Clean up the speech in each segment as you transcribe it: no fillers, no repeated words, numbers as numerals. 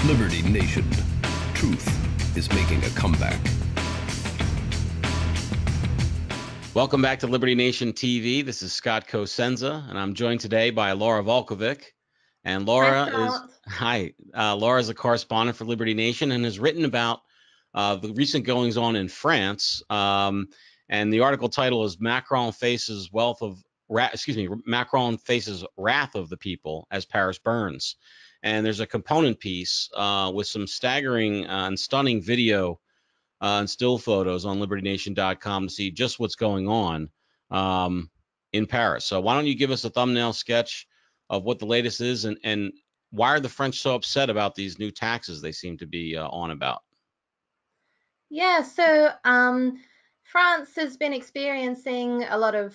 Liberty Nation. Truth is making a comeback. Welcome back to Liberty Nation TV. This is Scott Cosenza, and I'm joined today by Laura Volkovic. And Laura Laura is a correspondent for Liberty Nation and has written about the recent goings on in France. And the article title is Macron faces Macron faces wrath of the people as Paris burns. And there's a component piece with some staggering and stunning video and still photos on LibertyNation.com to see just what's going on in Paris. So why don't you give us a thumbnail sketch of what the latest is, and why are the French so upset about these new taxes they seem to be on about? Yeah, so France has been experiencing a lot of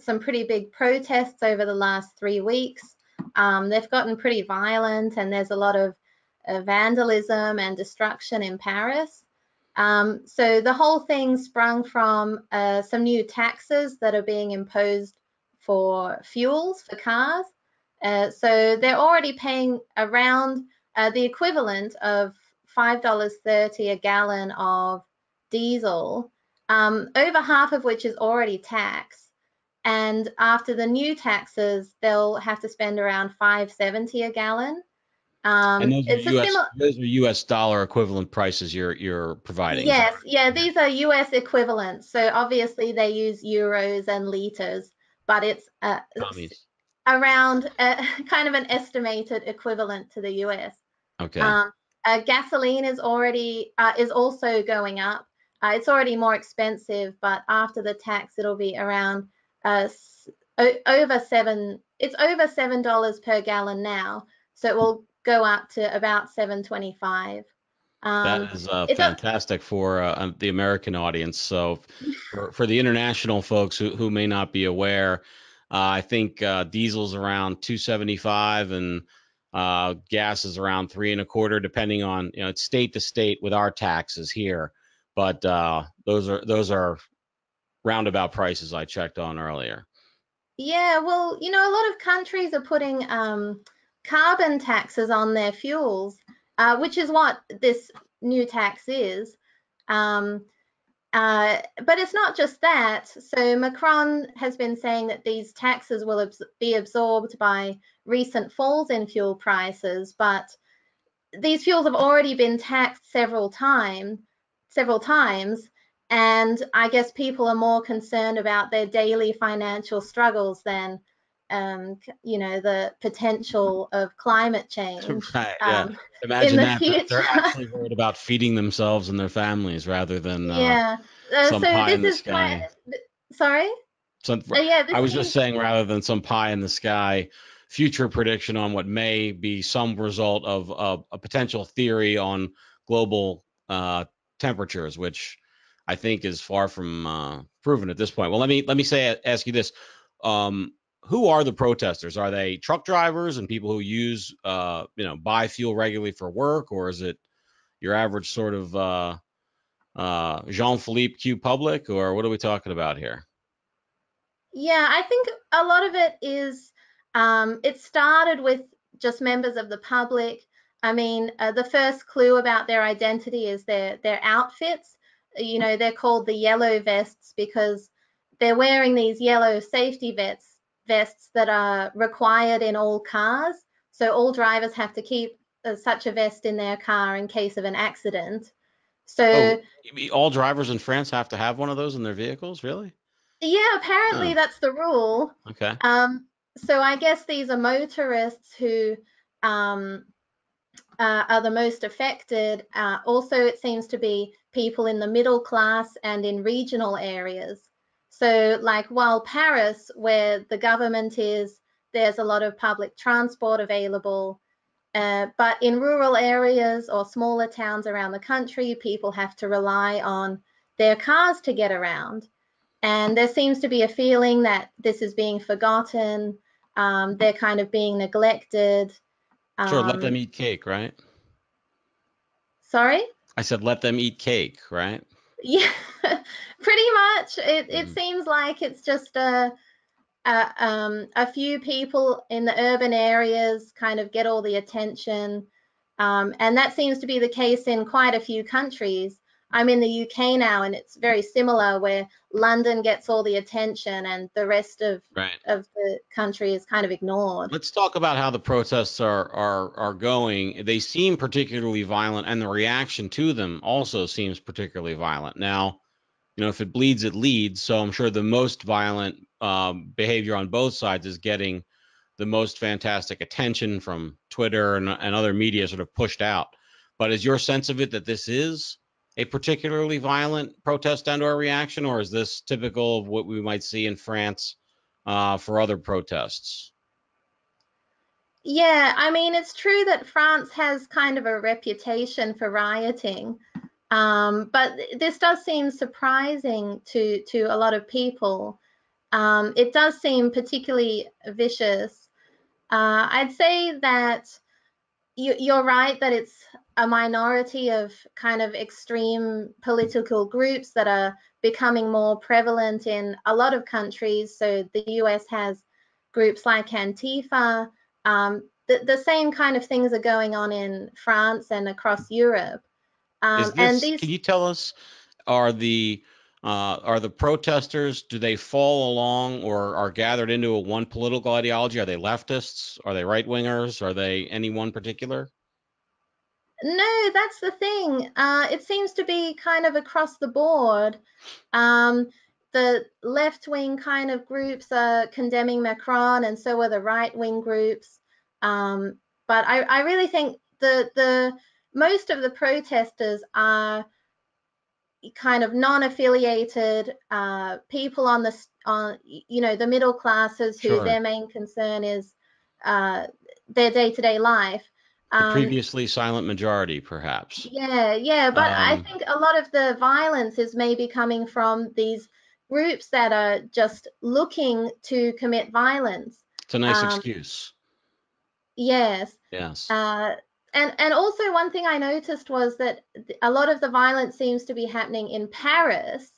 some pretty big protests over the last 3 weeks. They've gotten pretty violent, and there's a lot of vandalism and destruction in Paris. So the whole thing sprung from some new taxes that are being imposed for fuels for cars. So they're already paying around the equivalent of $5.30 a gallon of diesel, over half of which is already taxed. And after the new taxes, they'll have to spend around $5.70 a gallon. And those are US dollar equivalent prices you're providing. Yes, yeah, these are US equivalents. So obviously they use euros and liters, but it's around kind of an estimated equivalent to the US. Okay. Gasoline is also going up. It's already more expensive, but after the tax, it'll be around over $7 per gallon now. So it will go up to about $7.25. That is fantastic for the American audience. So for the international folks who may not be aware, I think diesel's around $2.75 and gas is around $3.25, depending on, it's state to state with our taxes here. But those are roundabout prices I checked on earlier. Yeah, well, a lot of countries are putting carbon taxes on their fuels, which is what this new tax is. But it's not just that. So Macron has been saying that these taxes will be absorbed by recent falls in fuel prices, but these fuels have already been taxed several times, and I guess people are more concerned about their daily financial struggles than the potential of climate change. Right, yeah. Imagine in the that future. they're actually worried about feeding themselves and their families rather than some so pie this in the is sky. Sorry? I was just saying, rather than some pie in the sky future prediction on what may be some result of a potential theory on global temperatures, which I think is far from proven at this point. Well, let me ask you this: who are the protesters? Are they truck drivers and people who use buy fuel regularly for work, or is it your average sort of Jean-Philippe Q public, or what are we talking about here? Yeah, I think a lot of it is, it started with just members of the public. I mean, the first clue about their identity is their outfits. They're called the yellow vests because they're wearing these yellow safety vests that are required in all cars. So all drivers have to keep such a vest in their car in case of an accident. So all drivers in France have to have one of those in their vehicles, really? Yeah, apparently that's the rule. Okay. So I guess these are motorists who are the most affected. Also, it seems to be people in the middle class and in regional areas. So like while Paris, where the government is, there's a lot of public transport available. But in rural areas or smaller towns around the country, people have to rely on their cars to get around. And there seems to be a feeling that this is being forgotten. They're kind of being neglected. Sure, let them eat cake, right? Sorry? I said let them eat cake, right? Yeah, pretty much. It seems like it's just a few people in the urban areas kind of get all the attention. And that seems to be the case in quite a few countries. I'm in the UK now, and it's very similar, where London gets all the attention and the rest of the country is kind of ignored. Let's talk about how the protests are going. They seem particularly violent, and the reaction to them also seems particularly violent. Now, if it bleeds, it leads. So I'm sure the most violent behavior on both sides is getting the most fantastic attention from Twitter and other media sort of pushed out. But is your sense of it that this is a particularly violent protest and/or reaction, or is this typical of what we might see in France for other protests? Yeah, I mean, it's true that France has kind of a reputation for rioting, but this does seem surprising to a lot of people. It does seem particularly vicious. I'd say that you're right that it's a minority of kind of extreme political groups that are becoming more prevalent in a lot of countries. So the US has groups like Antifa. The same kind of things are going on in France and across Europe. Can you tell us, are the protesters, do they fall along or are gathered into a one political ideology? Are they leftists? Are they right wingers? Are they any one particular? No, that's the thing. It seems to be kind of across the board. The left-wing kind of groups are condemning Macron, and so are the right-wing groups. But I really think the most of the protesters are kind of non-affiliated people on the middle classes who their main concern is their day-to-day life. The previously silent majority, perhaps. Yeah, but I think a lot of the violence is maybe coming from these groups that are just looking to commit violence. It's a nice excuse. Yes. Yes. And also one thing I noticed was that a lot of the violence seems to be happening in Paris,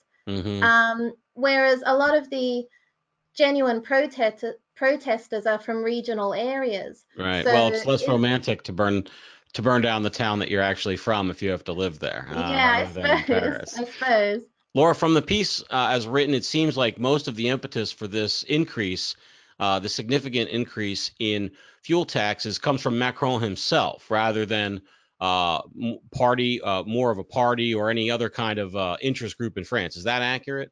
whereas a lot of the genuine protesters are from regional areas. Right. So well, it's less romantic to burn down the town that you're actually from if you have to live there. Yeah, I suppose. Laura, from the piece as written, it seems like most of the impetus for this increase, the significant increase in fuel taxes, comes from Macron himself rather than more of a party or any other kind of interest group in France. Is that accurate?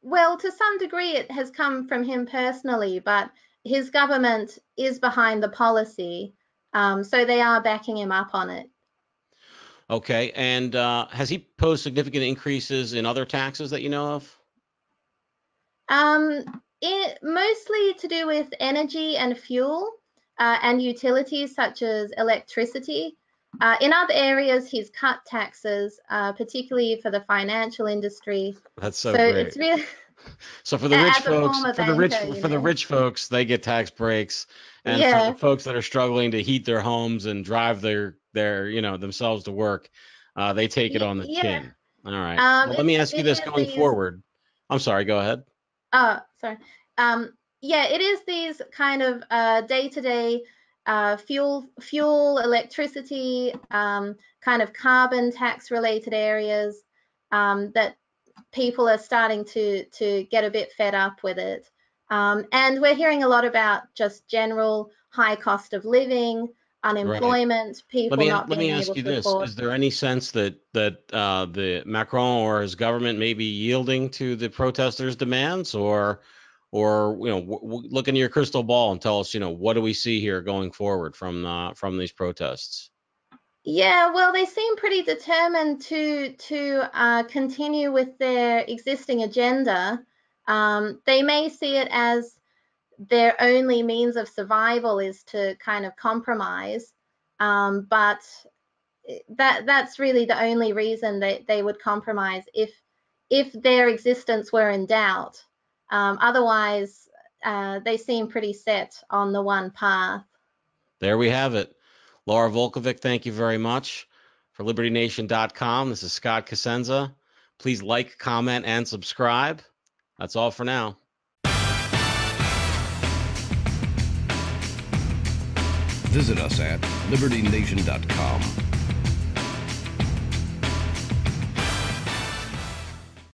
Well, to some degree, it has come from him personally, but his government is behind the policy, so they are backing him up on it. Okay, and has he posed significant increases in other taxes that you know of? Mostly to do with energy and fuel and utilities such as electricity. In other areas, he's cut taxes, particularly for the financial industry. That's so great. It's really so for the rich folks, for the rich folks, they get tax breaks, and for the folks that are struggling to heat their homes and drive their themselves to work, they take it on the chin. All right. Well, let me ask you this going forward. I'm sorry. Go ahead. Oh, sorry. Yeah, it is these kind of day-to-day fuel, electricity, kind of carbon tax related areas that people are starting to get a bit fed up with it. And we're hearing a lot about just general high cost of living, unemployment, people not being able to afford. Is there any sense that the Macron or his government may be yielding to the protesters' demands, or look into your crystal ball and tell us, what do we see here going forward from these protests? Yeah, well, they seem pretty determined to continue with their existing agenda. They may see it as their only means of survival is to kind of compromise, but that's really the only reason they would compromise if their existence were in doubt. Otherwise, they seem pretty set on the one path. There we have it. Laura Volkovic, thank you very much. For LibertyNation.com, this is Scott Cosenza. Please like, comment, and subscribe. That's all for now. Visit us at libertynation.com.